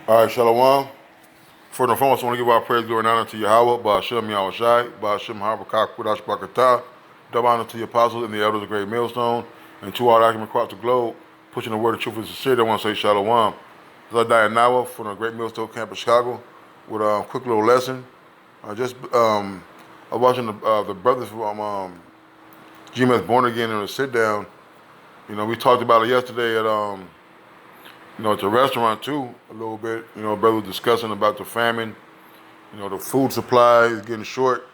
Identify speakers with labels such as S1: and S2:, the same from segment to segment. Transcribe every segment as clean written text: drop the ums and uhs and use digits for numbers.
S1: All right, Shalom. First and foremost, I want to give our praise, glory, and honor to Yahweh, Ba'ashem Yahushai, Ba'ashem Habakak, Kudash Bakatah. Double honor to the apostles and the elders of Great Millstone, and to all acumen across the globe, pushing the word of truth and sincerity. I want to say Shalom. Zadai Nawa from the Great Millstone Camp in Chicago with a quick little lesson. I was watching the brothers from GMS Born Again in a sit down. You know, we talked about it yesterday at the restaurant too, a little bit. You know, brother was discussing about the famine. You know, the food supply is getting short.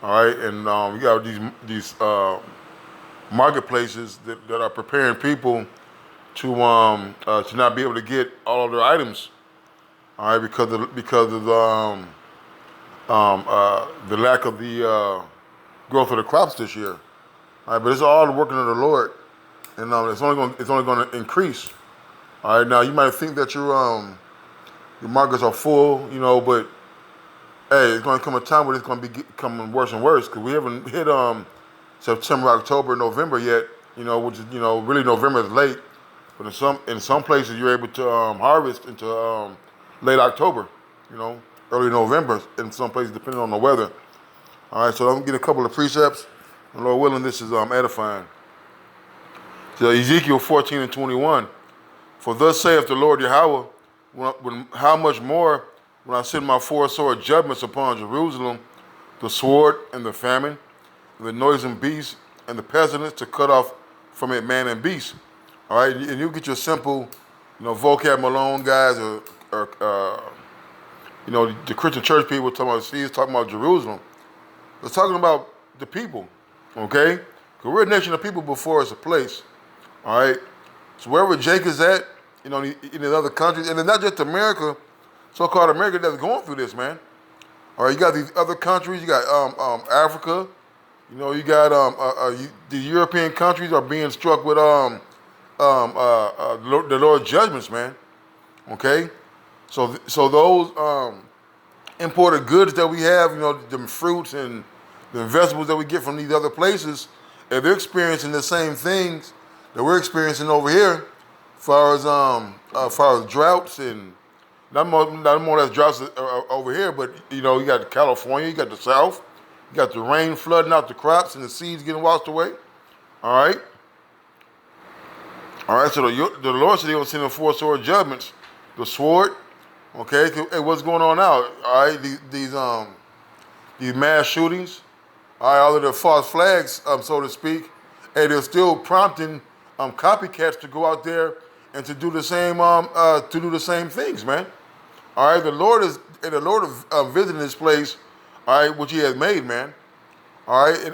S1: All right, and we got these marketplaces that are preparing people to not be able to get all of their items. All right, because of the lack of the growth of the crops this year. All right, but it's all the working of the Lord, and it's only going to increase. All right, now you might think that your markets are full, you know, but hey, it's going to come a time where it's going to be becoming worse and worse because we haven't hit September, October, November yet. You know, which is really November is late, but in some places you're able to harvest into late October, you know, early November in some places depending on the weather. All right, so I'm gonna get a couple of precepts, and Lord willing, this is edifying. So Ezekiel 14:21. For thus saith the Lord Yahweh, how much more when I send my four sword judgments upon Jerusalem, the sword and the famine, and the noisome beast, and the pestilence to cut off from it man and beast. All right, and you get your simple, vocab Malone guys, or the Christian church people talking about Jerusalem. They're talking about the people, okay? Because we're a nation of people before it's a place, all right? So wherever Jake is at, in the other countries, and it's not just America, so-called America that's going through this, man. All right, you got these other countries. You got Africa. You got the European countries are being struck with the Lord's judgments, man. Okay, so those imported goods that we have, the fruits and the vegetables that we get from these other places, if they're experiencing the same things that we're experiencing over here, as far as droughts and not more or less droughts over here, but you got California, you got the South, you got the rain flooding out the crops and the seeds getting washed away. All right. So the Lord said He was sending four sword judgments, the sword. Okay, hey, what's going on now? All right, these mass shootings, all of the false flags, so to speak, and they're still prompting copycats to go out there and to do the same things, man. All right, the Lord is visiting this place, all right, which He has made, man. All right,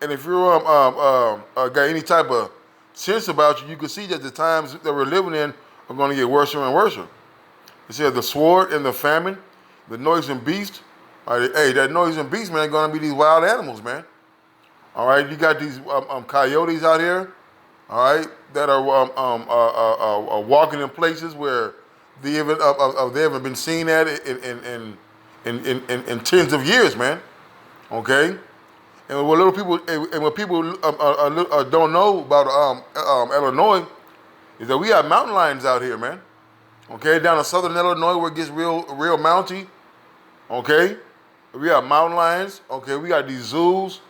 S1: and if you're got any type of sense about you, you can see that the times that we're living in are going to get worse and worse. It says the sword and the famine, the noisome beast. All right, hey, that noisome beast, man, are going to be these wild animals, man. All right, you got these coyotes out here, all right, that are walking in places where they haven't been seen at in tens of years, man. Okay, and what people don't know about Illinois is that we have mountain lions out here, man. Okay, down in southern Illinois where it gets real mounty. Okay, we have mountain lions. Okay, we got these zoos.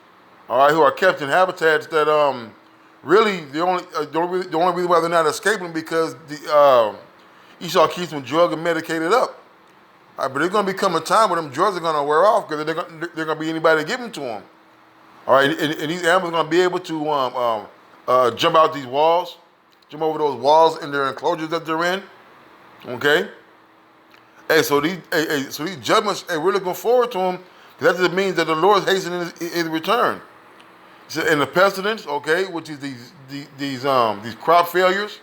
S1: All right, who are kept in habitats that really the only reason why they're not escaping because the Esau keeps them drugged and medicated up. All right, but there's gonna become a time where them drugs are gonna wear off because they're gonna be anybody to give them to them. All right, and these animals are gonna be able to jump out these walls, jump over those walls in their enclosures that they're in. Okay. Hey, so these judgments, hey, we're looking forward to them because that just means that the Lord is hastening His return. So, and the pestilence, okay, which is these crop failures.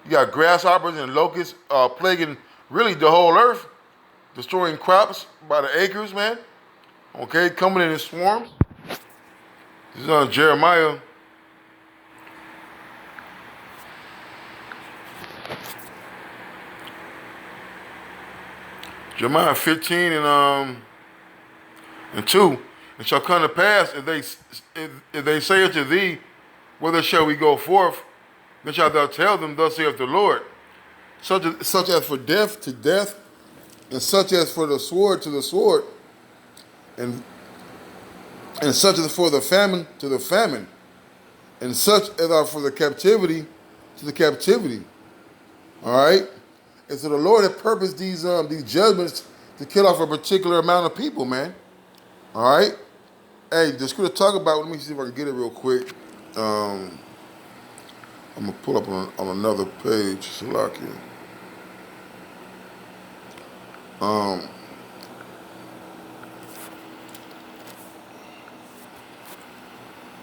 S1: You got grasshoppers and locusts plaguing really the whole earth, destroying crops by the acres, man. Okay, coming in swarms. This is Jeremiah. Jeremiah 15 and 2. It shall come to pass if they say unto thee, whither shall we go forth? Then shalt thou tell them, thus saith the Lord. such as for death to death, and such as for the sword to the sword, and such as for the famine to the famine, and such as are for the captivity to the captivity. All right, and so the Lord had purposed these judgments to kill off a particular amount of people, man. All right. Hey, the scripture talk about. Let me see if I can get it real quick. I'm gonna pull up on another page, Salakia.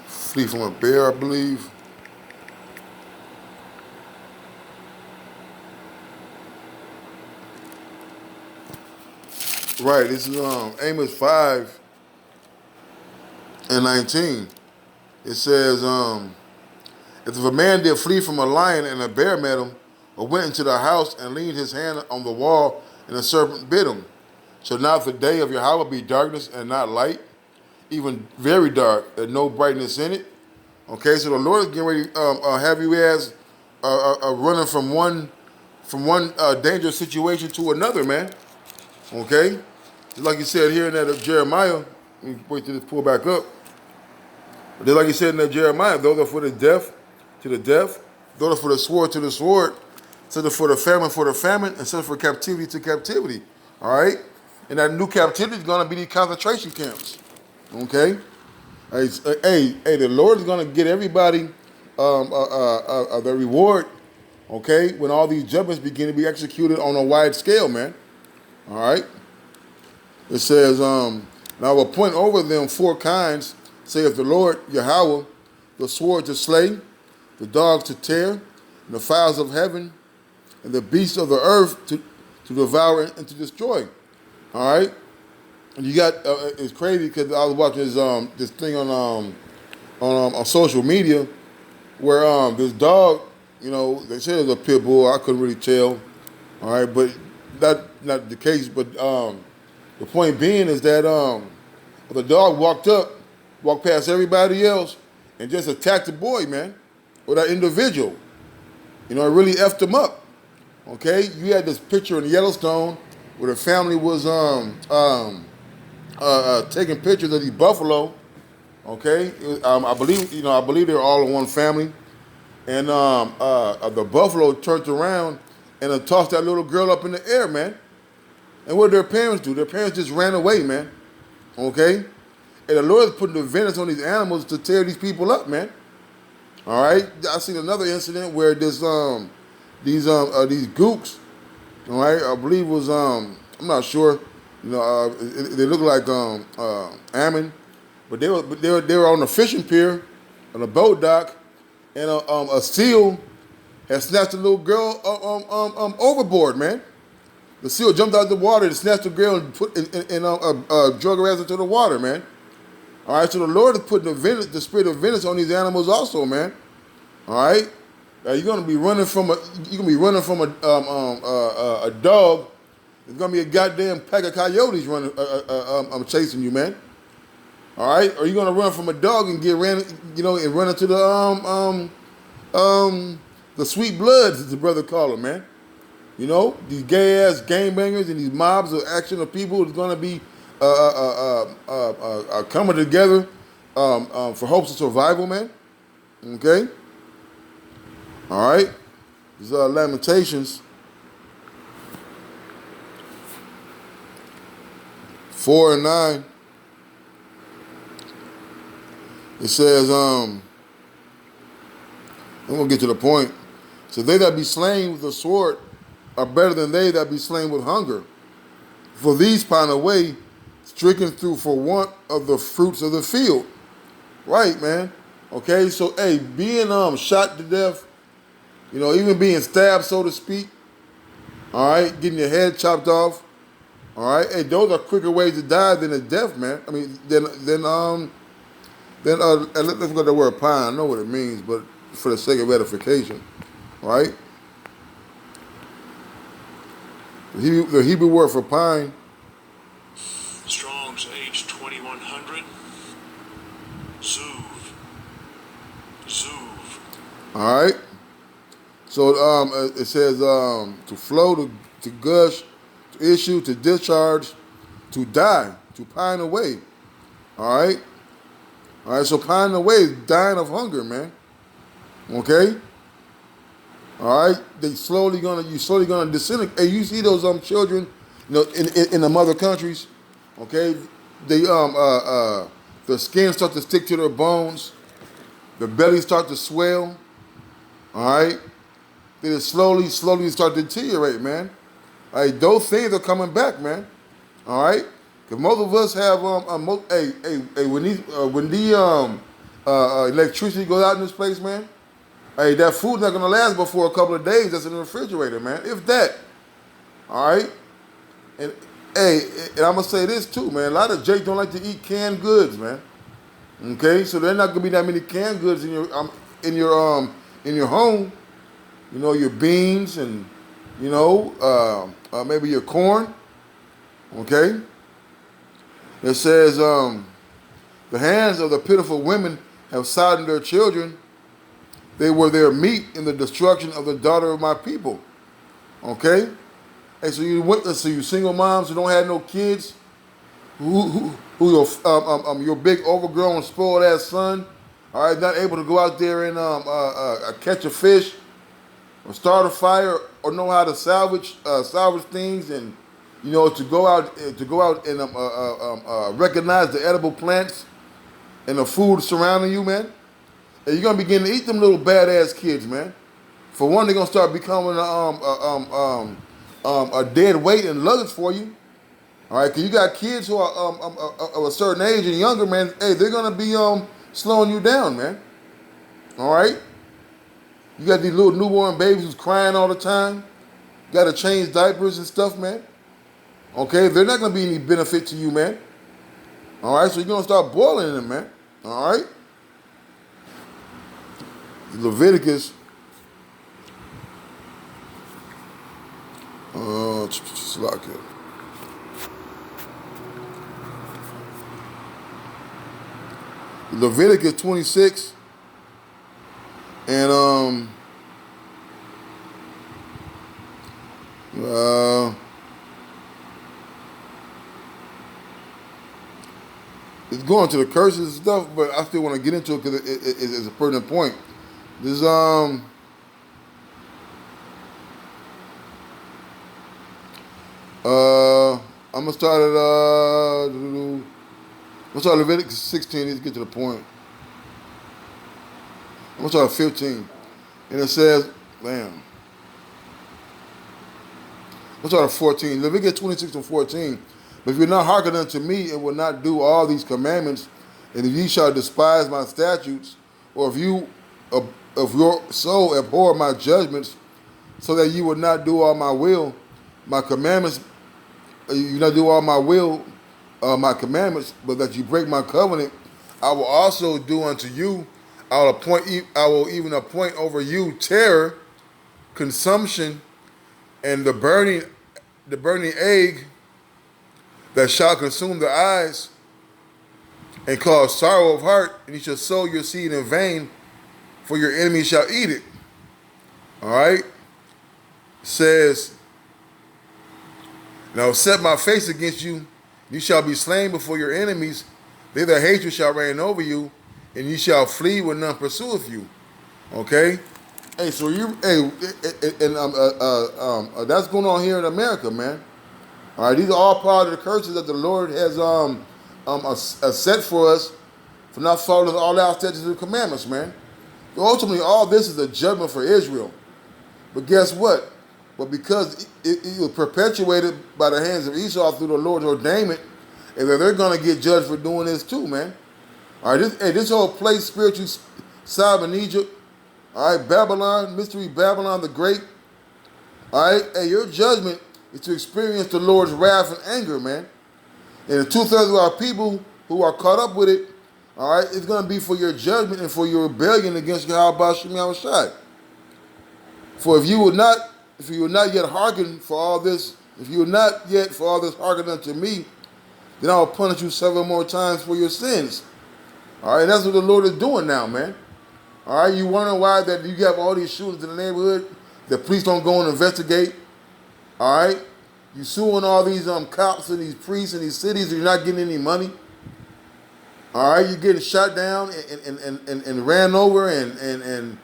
S1: Flee from a bear, I believe. Right, this is Amos 5:19. It says, if a man did flee from a lion and a bear met him, or went into the house and leaned his hand on the wall and a serpent bit him, shall not the day of Yahweh be darkness and not light, even very dark, and no brightness in it? Okay, so the Lord is getting ready to have you as running from one dangerous situation to another, man. Okay, just like you said here in that of Jeremiah. Let me wait till this pull back up. Just like you said in that Jeremiah, those are for the death to the death, those are for the sword to the sword, so for the famine, and so for captivity to captivity. All right, and that new captivity is going to be these concentration camps. Okay. Hey, the Lord is going to get everybody the reward, okay, when all these judgments begin to be executed on a wide scale, man. All right. It says, now I will appoint over them 4 kinds, saith the Lord Yahweh, the sword to slay, the dogs to tear, and the fowls of heaven, and the beasts of the earth to devour and to destroy. All right. And you got it's crazy because I was watching this thing on social media where this dog, you know, they said it was a pit bull. I couldn't really tell. All right, but not the case. But the point being is that the dog walked past everybody else and just attacked the boy, man, or that individual. You know, it really effed him up. Okay, you had this picture in Yellowstone where the family was taking pictures of these buffalo. Okay, I believe they're all in one family, and the buffalo turned around and tossed that little girl up in the air, man. And what did their parents do? Their parents just ran away, man. Okay, and the Lord is putting the vengeance on these animals to tear these people up, man. All right, I seen another incident where these gooks, all right, I believe it was I'm not sure. You know, they look like Ammon, but they were on a fishing pier, on a boat dock, and a seal had snatched a little girl overboard, man. The seal jumped out of the water and snatched the girl and drug her ass into the water, man. All right, so the Lord is putting the spirit of vengeance on these animals also, man. All right, you're gonna be running from a dog. There's gonna be a goddamn pack of coyotes running, chasing you, man. All right, or you gonna run from a dog and run into the sweet bloods, as the brother call them, man. You know, these gay ass gangbangers and these mobs of action of people is gonna be coming together for hopes of survival, man. Okay. All right. These are Lamentations 4:9. It says, I'm gonna get to the point. So they that be slain with the sword are better than they that be slain with hunger. For these pine away, stricken through for want of the fruits of the field. Right, man. Okay, so hey, being shot to death, you know, even being stabbed, so to speak. All right, getting your head chopped off. All right, hey, those are quicker ways to die than a death, man. I mean, let's look at the word pine. I know what it means, but for the sake of edification, all right. The Hebrew word for pine.
S2: Strong's H2100. Zuv.
S1: All right. So it says to flow, to gush, to issue, to discharge, to die, to pine away. All right? All right, so pining away is dying of hunger, man. Okay? All right? You slowly gonna disintegrate. Hey, you see those children, in the mother countries, okay? They the skin start to stick to their bones, the belly start to swell, all right? They just slowly start to deteriorate, man. All right, those things are coming back, man. All right, because most of us have when the electricity goes out in this place, man. Hey, that food's not gonna last but for a couple of days. That's in the refrigerator, man. If that. All right, and and I'm gonna say this too, man. A lot of Jakes don't like to eat canned goods, man. Okay, so there's not gonna be that many canned goods in your home. Your beans and maybe your corn. Okay. It says the hands of the pitiful women have sodden their children. They were their meat in the destruction of the daughter of my people. Okay. Hey, so you single moms who don't have no kids, who your big overgrown spoiled ass son, all right, not able to go out there and catch a fish, or start a fire, or know how to salvage things, and to go out and recognize the edible plants and the food surrounding you, man. And you're gonna begin to eat them little badass kids, man. For one, they're gonna start becoming a dead weight and luggage for you. All right, because you got kids who are of a certain age and younger, man. Hey, they're gonna be slowing you down, man. All right. You got these little newborn babies who's crying all the time. Got to change diapers and stuff, man. Okay, they're not going to be any benefit to you, man. All right, so you're going to start boiling them, man. All right. Leviticus. Leviticus 26. And it's going to the curses and stuff, but I still want to get into it because it's a pertinent point. This I'm gonna start at Leviticus 16. Let's get to the point. I'm gonna start at 15, and it says, "Damn." I'm gonna start at 14. Leviticus 26 and 14. But if you're not hearkened unto me and will not do all these commandments, and if ye shall despise my statutes, or if your soul abhor my judgments, so that ye will not do all my will, my commandments, you not do all my will, my commandments, but that you break my covenant, I will also do unto you. I will even appoint over you terror, consumption, and the burning egg that shall consume the eyes and cause sorrow of heart, and you shall sow your seed in vain, for your enemy shall eat it. All right? It says, and I will set my face against you, you shall be slain before your enemies, they that hate you shall reign over you, and you shall flee when none pursueth you. Okay? Hey, so that's going on here in America, man. All right, these are all part of the curses that the Lord has set for us for not following all our statutes and commandments, man. So ultimately, all this is a judgment for Israel. But guess what? But because it was perpetuated by the hands of Esau through the Lord's ordainment, and that they're going to get judged for doing this too, man. All right, this whole place, spiritual Sodom and Egypt, all right, Babylon, mystery Babylon the Great, all right, hey, your judgment is to experience the Lord's wrath and anger, man. And the 2/3 of our people who are caught up with it, all right, it's going to be for your judgment and for your rebellion against Yahweh Shem Yahushai. For if you would not yet hearken for all this, if you would not yet for all this hearken unto me, then I will punish you 7 more times for your sins. All right, that's what the Lord is doing now, man. All right, you wonder why that you have all these shootings in the neighborhood? The police don't go and investigate. All right, you suing all these cops and these priests in these cities, and you're not getting any money. All right, you're getting shot down and ran over and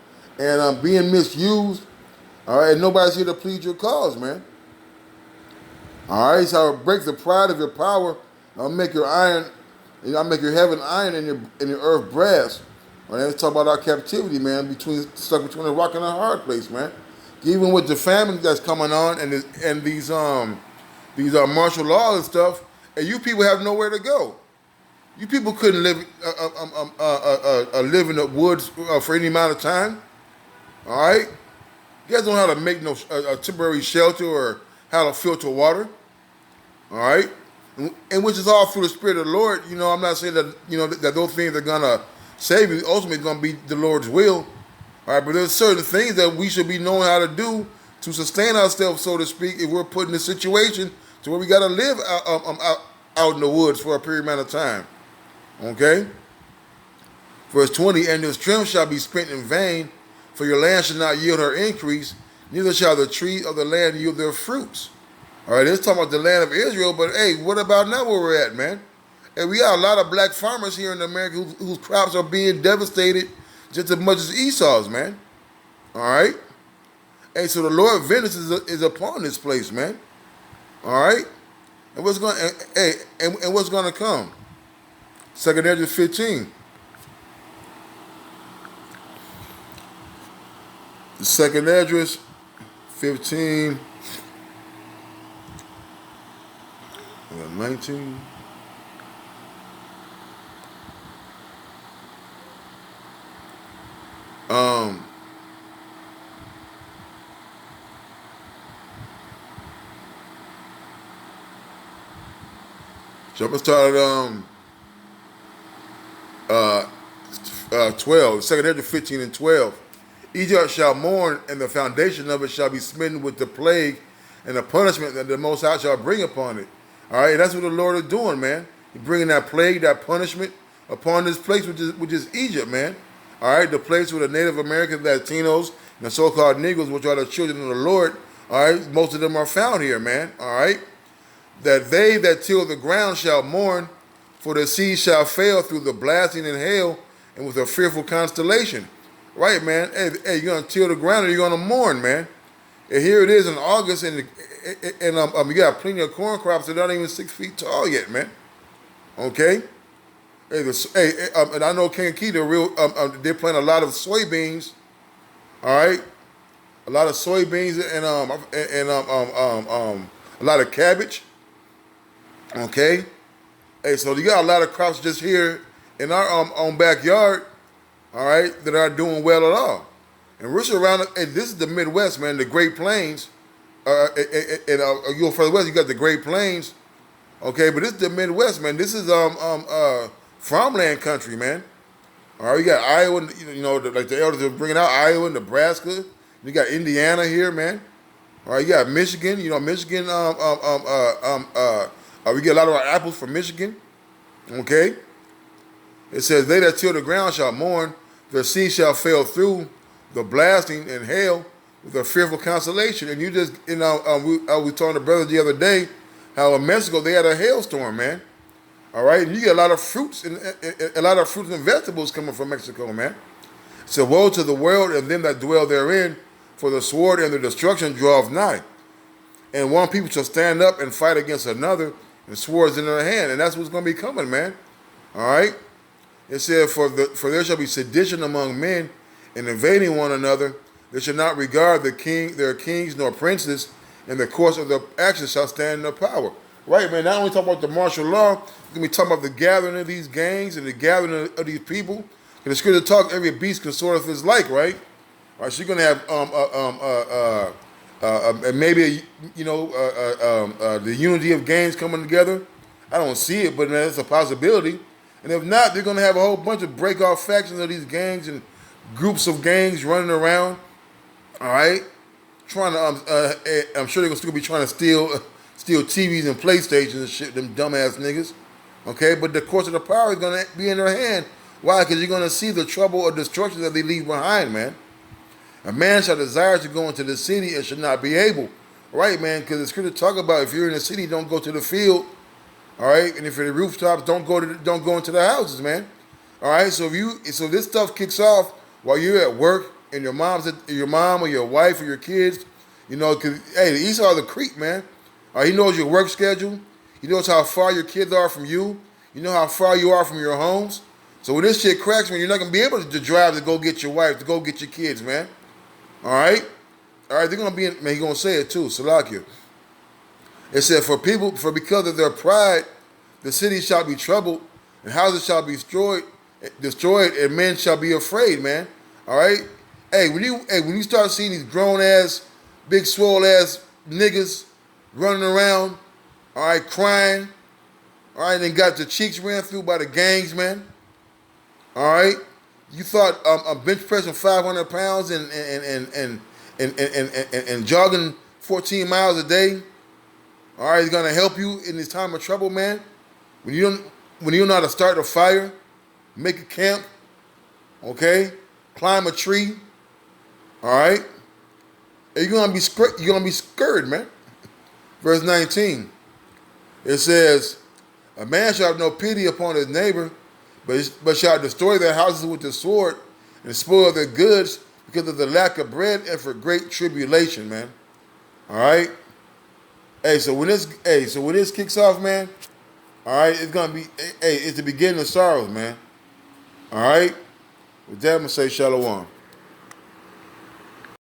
S1: being misused. All right, and nobody's here to plead your cause, man. All right, so I'll break the pride of your power. I'll make your iron, I'll make your heaven iron and your earth brass. All right, let's talk about our captivity, man, stuck between a rock and a hard place, man. Even with the famine that's coming on and these martial laws and stuff, and you people have nowhere to go. You people couldn't live live in the woods for any amount of time. All right, you guys don't know how to make a temporary shelter or how to filter water. All right, and which is all through the Spirit of the Lord. You know, I'm not saying that that those things are gonna save you. Ultimately, it's gonna be the Lord's will. All right, but there's certain things that we should be knowing how to do to sustain ourselves, so to speak, if we're put in a situation to where we got to live out in the woods for a period amount of time. Okay? Verse 20, and your strength shall be spent in vain, for your land shall not yield her increase, neither shall the trees of the land yield their fruits. All right, it's talking about the land of Israel, but hey, what about now where we're at, man? And we got a lot of black farmers here in America whose crops are being devastated just as much as Esau's, man. All right? Hey, so the Lord vengeance is upon this place, man. All right? And what's going and what's going to come? 2nd Ezra 15. The 2nd Ezra 15. 19. So I'm going to start at 12. 2nd Ezra 15 and 12. Egypt shall mourn, and the foundation of it shall be smitten with the plague and the punishment that the Most High shall bring upon it. All right, that's what the Lord is doing, man. He's bringing that plague, that punishment upon this place, which is Egypt, man. All right, the place where the Native Americans, Latinos, and the so-called Negroes, which are the children of the Lord, all right, most of them are found here, man. All right, that they that till the ground shall mourn, for the sea shall fail through the blasting and hail, and with a fearful constellation. Right, man. Hey, you're gonna till the ground, or you're gonna mourn, man. And here it is in August, and you got plenty of corn crops that aren't even 6 feet tall yet, man. Okay. And I know Kankakee, they plant a lot of soybeans. All right, a lot of soybeans and a lot of cabbage. Okay. Hey, so you got a lot of crops just here in our own backyard. All right, that aren't doing well at all. And we're surrounded. And this is the Midwest, man. The Great Plains. You go further west, you got the Great Plains. Okay, but this is the Midwest, man. This is farmland country, man. All right, you got Iowa. Like the elders are bringing out Iowa, Nebraska. You got Indiana here, man. All right, you got Michigan. Michigan. We get a lot of our apples from Michigan. Okay. It says, "They that till the ground shall mourn; the sea shall fail through the blasting and hail with a fearful constellation." And you just, I was talking to brother the other day how in Mexico they had a hailstorm, man. All right, and you get a lot of fruits and vegetables coming from Mexico, man. So woe to the world and them that dwell therein, for the sword and the destruction draweth nigh. And one people shall stand up and fight against another, and swords in their hand. And that's what's going to be coming, man. All right. It said, for there shall be sedition among men, and invading one another. They shall not regard their kings nor princes, and the course of their actions shall stand in their power. Right, man. Not only talk about the martial law, we're going to be talking about the gathering of these gangs and the gathering of these people. And it's going to talk every beast consorteth his like, right? All right, so you're going to have maybe the unity of gangs coming together. I don't see it, but that's a possibility. And if not, they're going to have a whole bunch of break-off factions of these gangs and groups of gangs running around. All right, trying to. I'm sure they're going to still be trying to steal TVs and PlayStations and shit. Them dumbass niggas. Okay, but the course of the power is going to be in their hand. Why? Because you're going to see the trouble or destruction that they leave behind, man. A man shall desire to go into the city and should not be able. All right, man, because the scripture talk about if you're in the city, don't go to the field. All right, and if you're in the rooftops, don't go into the houses, man. All right, so so this stuff kicks off while you're at work and your mom or your wife or your kids, you know, because hey, the Esau the creep, man. All right, he knows your work schedule. He knows how far your kids are from you. You know how far you are from your homes. So when this shit cracks, man, you're not gonna be able to drive to go get your wife, to go get your kids, man. All right, they're gonna be, man. He's gonna say it too, Salakia. It said, for because of their pride, the city shall be troubled, and houses shall be destroyed, and men shall be afraid, man. All right? Hey, when you start seeing these grown ass, big swole ass niggas running around, all right, crying, all right, and got their cheeks ran through by the gangs, man. All right? You thought a bench pressing 500 pounds and jogging 14 miles a day, all right, is gonna help you in this time of trouble, man. When you don't know how to start a fire, make a camp, okay, climb a tree, all right, and you're gonna be scared, man. Verse 19, it says, a man shall have no pity upon his neighbor, but shall destroy their houses with the sword and spoil their goods because of the lack of bread and for great tribulation, man. All right. So when this kicks off, man, all right, it's gonna be, it's the beginning of sorrows, man. All right. With that, I'm gonna say shalom.